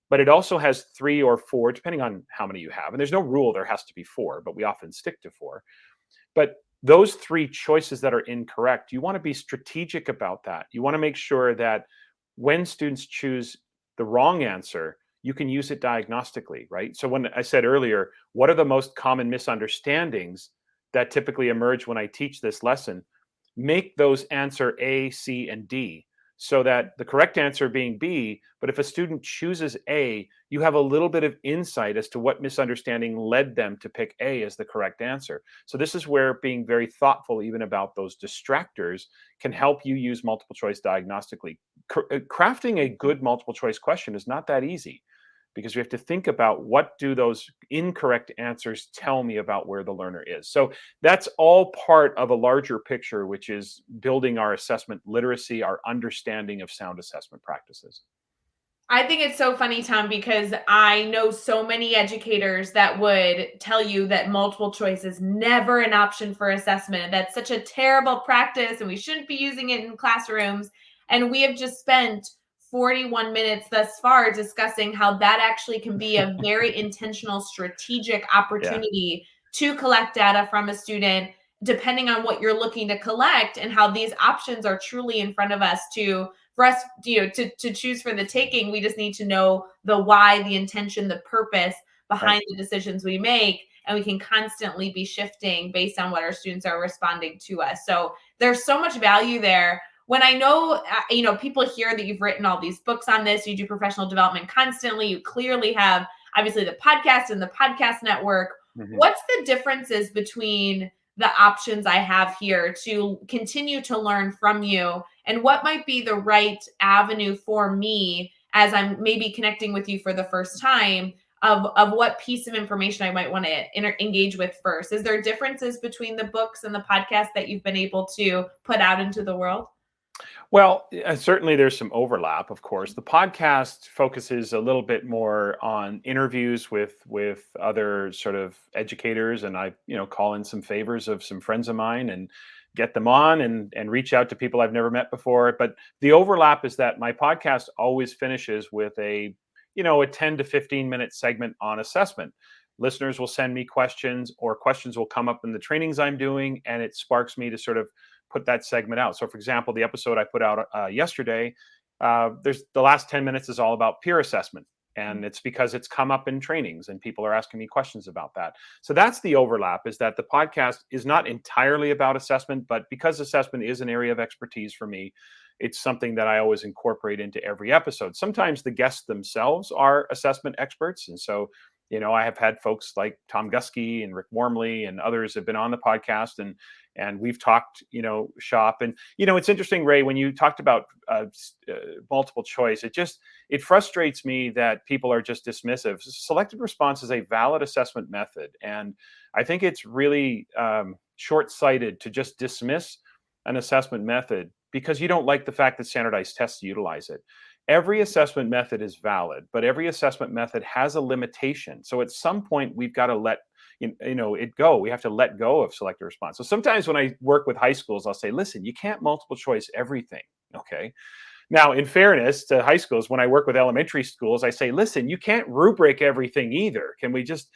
but it also has 3 or 4, depending on how many you have. And there's no rule there has to be 4, but we often stick to 4. But those 3 choices that are incorrect, you want to be strategic about that. You want to make sure that when students choose the wrong answer, you can use it diagnostically, right? So when I said earlier, what are the most common misunderstandings that typically emerge when I teach this lesson? Make those answer A, C, and D, so that the correct answer being B, but if a student chooses A, you have a little bit of insight as to what misunderstanding led them to pick A as the correct answer. So this is where being very thoughtful even about those distractors can help you use multiple choice diagnostically. Crafting a good multiple choice question is not that easy, because we have to think about, what do those incorrect answers tell me about where the learner is. So that's all part of a larger picture, which is building our assessment literacy, our understanding of sound assessment practices. I think it's so funny, Tom, because I know so many educators that would tell you that multiple choice is never an option for assessment. That's such a terrible practice and we shouldn't be using it in classrooms. And we have just spent 41 minutes thus far discussing how that actually can be a very intentional, strategic Yeah. opportunity to collect data from a student, depending on what you're looking to collect, and how these options are truly in front of us for us, to choose for the taking. We just need to know the why, the intention, the purpose Right. behind the decisions we make. And we can constantly be shifting based on what our students are responding to us. So there's so much value there. When I know, people hear that you've written all these books on this, you do professional development constantly, you clearly have obviously the podcast and the podcast network. Mhm. What's the differences between the options I have here to continue to learn from you, and what might be the right avenue for me as I'm maybe connecting with you for the first time, of what piece of information I might want to engage with first? Is there differences between the books and the podcast that you've been able to put out into the world? Well, certainly there's some overlap, of course. The podcast focuses a little bit more on interviews with other sort of educators, and I, call in some favors of some friends of mine and get them on and reach out to people I've never met before. But the overlap is that my podcast always finishes with a 10 to 15-minute segment on assessment. Listeners will send me questions, or questions will come up in the trainings I'm doing, and it sparks me to sort of put that segment out. So, for example, the episode I put out yesterday, there's the last 10 minutes is all about peer assessment. And it's because it's come up in trainings and people are asking me questions about that. So that's the overlap, is that the podcast is not entirely about assessment, but because assessment is an area of expertise for me, it's something that I always incorporate into every episode. Sometimes the guests themselves are assessment experts. And so, I have had folks like Tom Gusky and Rick Wormley and others have been on the podcast, and we've talked, shop. And, it's interesting, Ray, when you talked about multiple choice, it frustrates me that people are just dismissive. Selected response is a valid assessment method. And I think it's really short-sighted to just dismiss an assessment method because you don't like the fact that standardized tests utilize it. Every assessment method is valid, but every assessment method has a limitation. So at some point, we've got to let it go. We have to let go of selective response. So sometimes when I work with high schools, I'll say, listen, you can't multiple choice everything. Okay. Now, in fairness to high schools, when I work with elementary schools, I say, listen, you can't rubric everything either. Can we just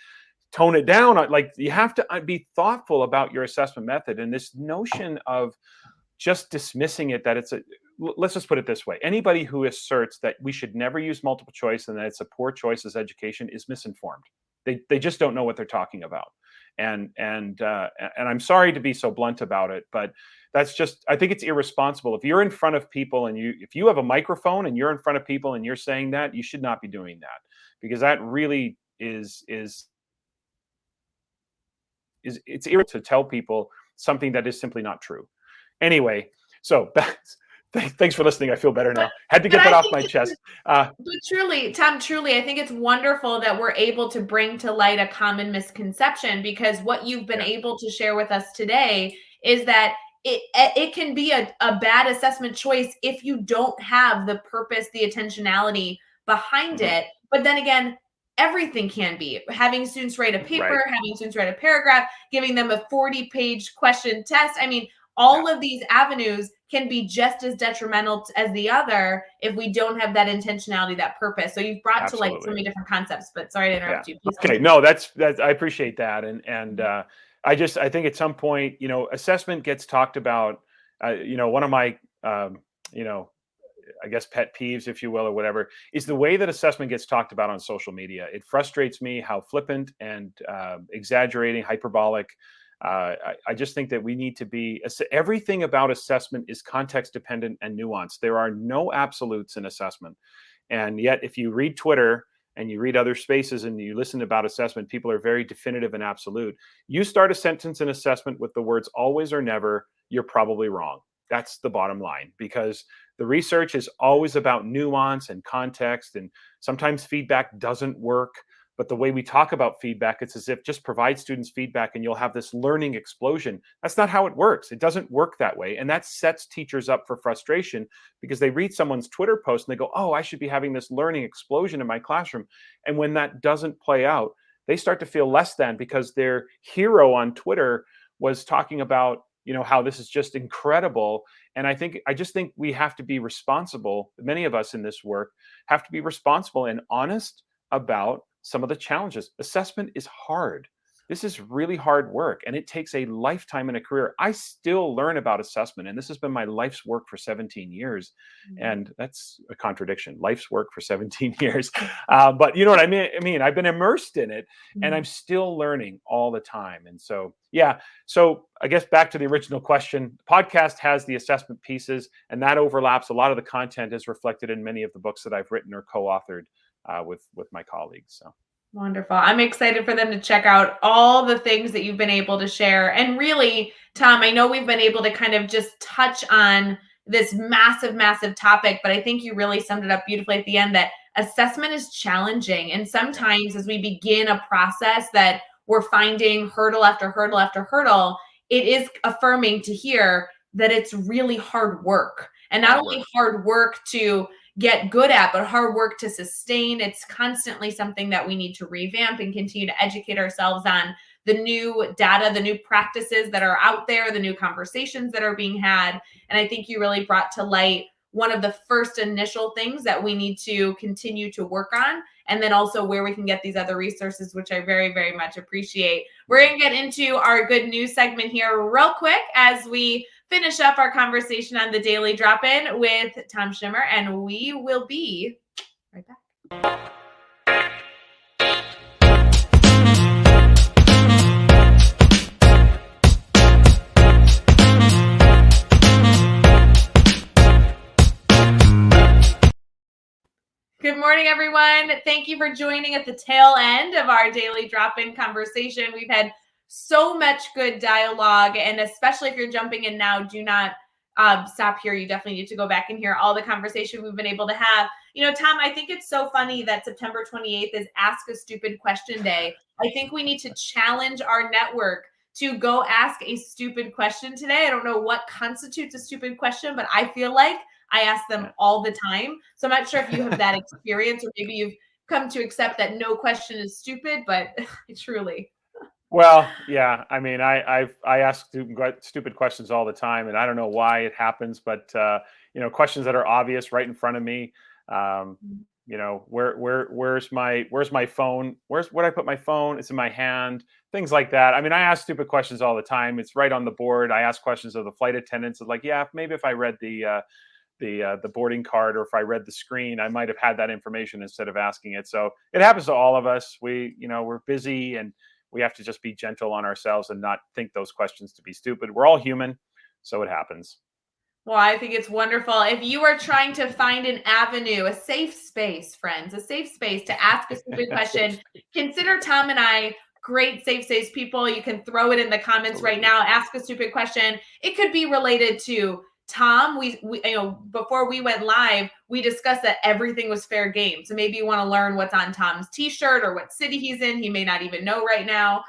tone it down? Like, you have to be thoughtful about your assessment method. And this notion of just dismissing it, that let's just put it this way. Anybody who asserts that we should never use multiple choice and that it's a poor choice as education is misinformed. They just don't know what they're talking about. And I'm sorry to be so blunt about it, but that's just, I think it's irresponsible. If you're in front of people and if you have a microphone and you're in front of people and you're saying that, you should not be doing that, because that really is it's irresponsible to tell people something that is simply not true. Anyway, so thanks for listening. I feel better now. Had to get that off my chest. But truly, Tom, I think it's wonderful that we're able to bring to light a common misconception, because what you've been able to share with us today is that it can be a bad assessment choice if you don't have the purpose, the intentionality behind it. But then again, everything can be. Having students write a paper, having students write a paragraph, giving them a 40-page question test. I mean, all of these avenues can be just as detrimental as the other if we don't have that intentionality, that purpose. So you've brought to light so many different concepts, but sorry to interrupt you. Please okay, no, that's I appreciate that. And I think at some point, assessment gets talked about, one of my, I guess pet peeves, if you will, or whatever, is the way that assessment gets talked about on social media. It frustrates me how flippant and exaggerating, hyperbolic. I just think that we need to be, everything about assessment is context dependent and nuanced. There are no absolutes in assessment. And yet, if you read Twitter and you read other spaces and you listen about assessment, people are very definitive and absolute. You start a sentence in assessment with the words always or never, you're probably wrong. That's the bottom line, because the research is always about nuance and context, and sometimes feedback doesn't work. But the way we talk about feedback, it's as if just provide students feedback and you'll have this learning explosion. That's not how it works. It doesn't work that way. And that sets teachers up for frustration, because they read someone's Twitter post and they go, oh, I should be having this learning explosion in my classroom. And when that doesn't play out, they start to feel less than, because their hero on Twitter was talking about, how this is just incredible. And I just think we have to be responsible. Many of us in this work have to be responsible and honest about some of the challenges. Assessment is hard. This is really hard work, and it takes a lifetime and a career. I still learn about assessment, and this has been my life's work for 17 years. And that's a contradiction, life's work for 17 years. But you know what I mean? I've been immersed in it, and I'm still learning all the time. And so, so I guess back to the original question, the podcast has the assessment pieces, and that overlaps. A lot of the content is reflected in many of the books that I've written or co-authored with my colleagues. So wonderful. I'm excited for them to check out all the things that you've been able to share. And really, Tom, I know we've been able to kind of just touch on this massive, massive topic, but I think you really summed it up beautifully at the end, that assessment is challenging. And sometimes as we begin a process that we're finding hurdle after hurdle after hurdle, it is affirming to hear that it's really hard work. And not only hard work to get good at, but hard work to sustain. It's constantly something that we need to revamp and continue to educate ourselves on the new data, the new practices that are out there, the new conversations that are being had. And I think you really brought to light one of the first initial things that we need to continue to work on, and then also where we can get these other resources, which I very, very much appreciate. We're going to get into our good news segment here real quick as we finish up our conversation on the Daily Drop-In with Tom Schimmer, and we will be right back. Good morning, everyone. Thank you for joining at the tail end of our Daily Drop-In conversation. We've had so much good dialogue, and especially if you're jumping in now, do not stop here. You definitely need to go back and hear all the conversation we've been able to have. Tom, I think it's so funny that September 28th is Ask a Stupid Question Day. I think we need to challenge our network to go ask a stupid question today. I don't know what constitutes a stupid question, but I feel like I ask them all the time. So I'm not sure if you have that experience, or maybe you've come to accept that no question is stupid, but truly. Well, yeah. I mean, I ask stupid questions all the time, and I don't know why it happens, but questions that are obvious right in front of me. Um, where's my phone? Where'd I put my phone? It's in my hand. Things like that. I mean, I ask stupid questions all the time. It's right on the board. I ask questions of the flight attendants. It's like, yeah, maybe if I read the boarding card, or if I read the screen, I might have had that information instead of asking it. So it happens to all of us. We're busy, and we have to just be gentle on ourselves and not think those questions to be stupid. We're all human, so it happens. Well, I think it's wonderful. If you are trying to find an avenue, a safe space, friends, a safe space to ask a stupid question, consider Tom and I great safe space people. You can throw it in the comments right now. Ask a stupid question. It could be related to Tom. We before we went live, we discussed that everything was fair game. So maybe you want to learn what's on Tom's t-shirt or what city he's in. He may not even know right now.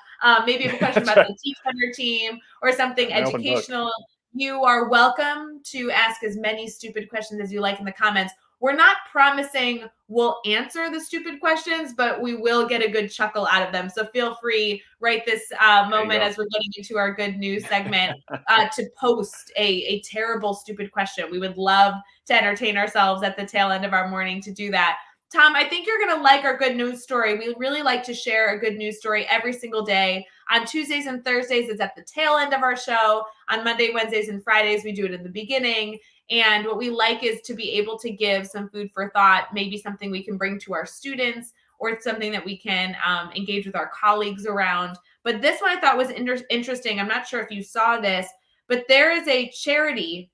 Maybe you have a question about the Teach Thunder team or something educational. You are welcome to ask as many stupid questions as you like in the comments. We're not promising we'll answer the stupid questions, but we will get a good chuckle out of them. So feel free right this moment as we're getting into our good news segment to post a terrible, stupid question. We would love to entertain ourselves at the tail end of our morning to do that. Tom, I think you're going to like our good news story. We really like to share a good news story every single day. On Tuesdays and Thursdays, it's at the tail end of our show. On Monday, Wednesdays, and Fridays, we do it in the beginning. And what we like is to be able to give some food for thought, maybe something we can bring to our students, or it's something that we can engage with our colleagues around. But this one I thought was interesting. I'm not sure if you saw this, but there is a charity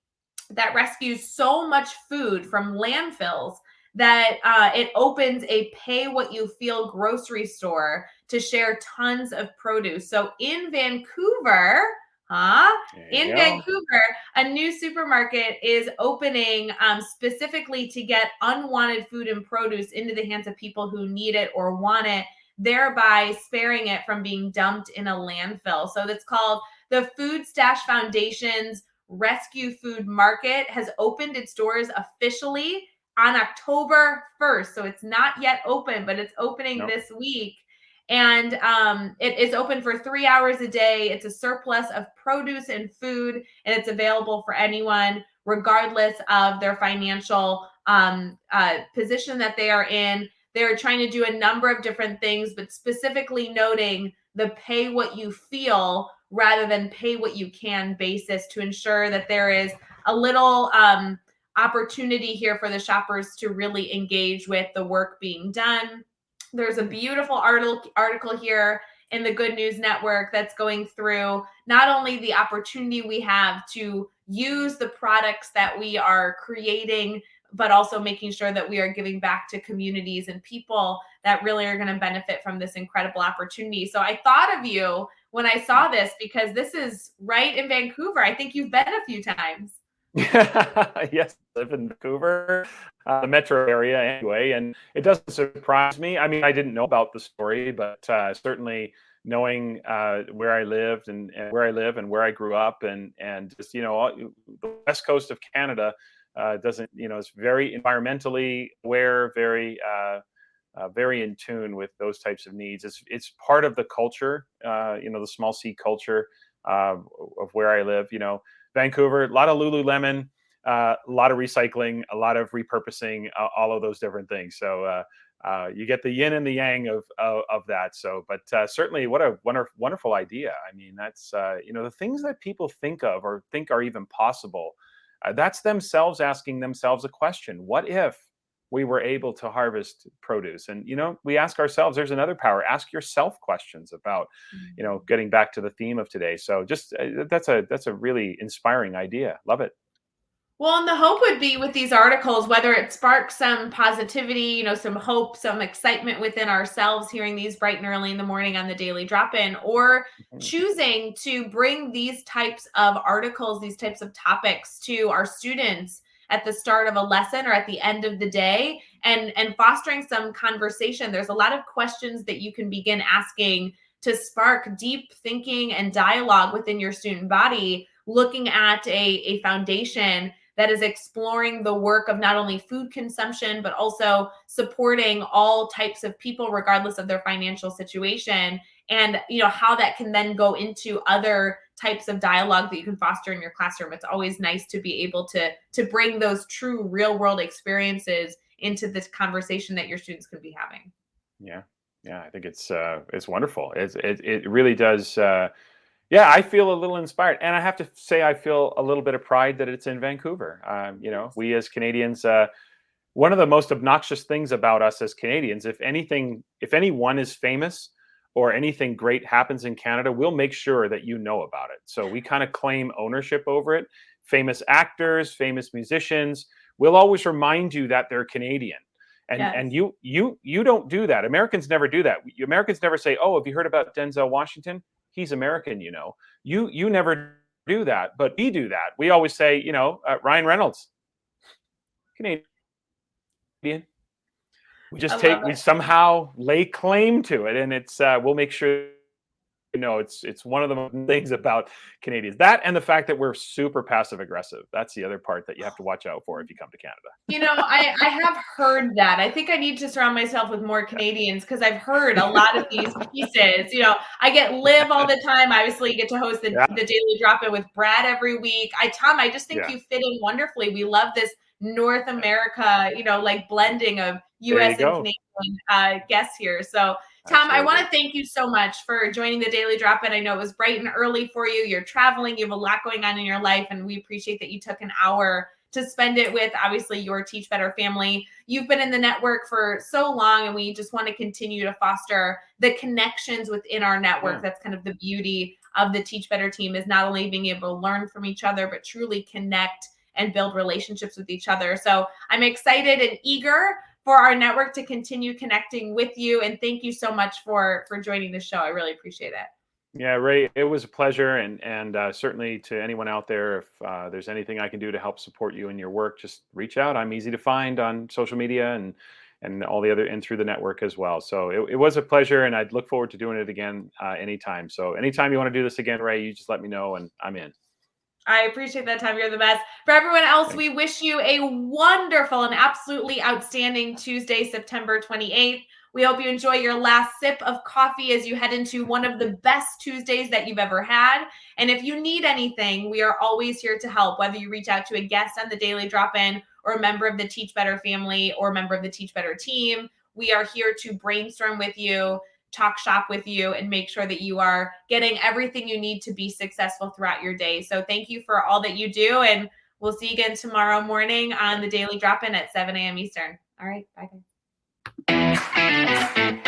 that rescues so much food from landfills that it opens a pay what you feel grocery store to share tons of produce. So in Vancouver, Vancouver, a new supermarket is opening specifically to get unwanted food and produce into the hands of people who need it or want it, thereby sparing it from being dumped in a landfill. So that's called the Food Stash Foundation's Rescue Food Market, has opened its doors officially on October 1st. So it's not yet open, but it's opening this week. And it is open for 3 hours a day. It's a surplus of produce and food, and it's available for anyone, regardless of their financial position that they are in. They're trying to do a number of different things, but specifically noting the pay what you feel rather than pay what you can basis to ensure that there is a little opportunity here for the shoppers to really engage with the work being done. There's a beautiful article here in the Good News Network that's going through not only the opportunity we have to use the products that we are creating, but also making sure that we are giving back to communities and people that really are going to benefit from this incredible opportunity. So I thought of you when I saw this, because this is right in Vancouver. I think you've been a few times. Yes, I live in Vancouver, the metro area anyway, and it doesn't surprise me. I mean, I didn't know about the story, but certainly knowing where I lived and where I live and where I grew up, and just the west coast of Canada doesn't is very environmentally aware, very in tune with those types of needs. It's part of the culture, the small C culture of where I live. Vancouver, a lot of Lululemon, a lot of recycling, a lot of repurposing, all of those different things. So you get the yin and the yang of that. So, but certainly, what a wonderful idea. I mean, that's the things that people think of or think are even possible. That's themselves asking themselves a question: what if we were able to harvest produce? And we ask ourselves, there's another power: ask yourself questions about getting back to the theme of today. So just that's a really inspiring idea. Love it. Well, and the hope would be with these articles, whether it sparks some positivity, some hope, some excitement within ourselves, hearing these bright and early in the morning on the Daily Drop-In, or choosing to bring these types of articles, these types of topics to our students at the start of a lesson or at the end of the day, and fostering some conversation. There's a lot of questions that you can begin asking to spark deep thinking and dialogue within your student body, looking at a foundation that is exploring the work of not only food consumption, but also supporting all types of people, regardless of their financial situation. And, how that can then go into other types of dialogue that you can foster in your classroom. It's always nice to be able to bring those true real world experiences into this conversation that your students could be having. Yeah. Yeah. I think it's wonderful. It really does. Yeah, I feel a little inspired, and I have to say, I feel a little bit of pride that it's in Vancouver. Yes. We as Canadians, one of the most obnoxious things about us as Canadians, if anyone is famous or anything great happens in Canada, we'll make sure that you know about it. So we kind of claim ownership over it. Famous actors, famous musicians, we'll always remind you that they're Canadian. And Yes. and you don't do that. Americans never do that. Americans never say, "Oh, have you heard about Denzel Washington? He's American." You never do that, but we do that. We always say, Ryan Reynolds, Canadian. I love We it. somehow lay claim to it, and we'll make sure it's one of the things about Canadians. That and the fact that we're super passive aggressive. That's the other part that you have to watch out for if you come to Canada. I have heard that. I think I need to surround myself with more Canadians because I've heard a lot of these pieces. I get live all the time. Obviously, you get to host Yeah, the Daily Drop In with Brad every week. Tom, I just think yeah, you fit in wonderfully. We love this North America, like blending of there you US and go. Canadian guests here. So, Tom, I want Absolutely. to thank you so much for joining the Daily Drop In. I know it was bright and early for you. You're traveling, you have a lot going on in your life, and we appreciate that you took an hour to spend it with, obviously, your Teach Better family. You've been in the network for so long, and we just want to continue to foster the connections within our network. Yeah. That's kind of the beauty of the Teach Better team, is not only being able to learn from each other, but truly connect and build relationships with each other. So I'm excited and eager for our network to continue connecting with you. And thank you so much for joining the show. I really appreciate it. Yeah, Ray, it was a pleasure, and certainly to anyone out there, if there's anything I can do to help support you in your work, just reach out. I'm easy to find on social media and all the other and through the network as well. So it was a pleasure, and I'd look forward to doing it again anytime. So anytime you want to do this again, Ray, you just let me know, and I'm in. I appreciate that, Tom. You're the best. For everyone else, Thanks. we wish you a wonderful and absolutely outstanding Tuesday, September 28th. We hope you enjoy your last sip of coffee as you head into one of the best Tuesdays that you've ever had. And if you need anything, we are always here to help, whether you reach out to a guest on the Daily Drop In or a member of the Teach Better family or a member of the Teach Better team. We are here to brainstorm with you, talk shop with you, and make sure that you are getting everything you need to be successful throughout your day. So thank you for all that you do. And we'll see you again tomorrow morning on the Daily Drop In at 7 a.m. Eastern. All right. Bye, guys.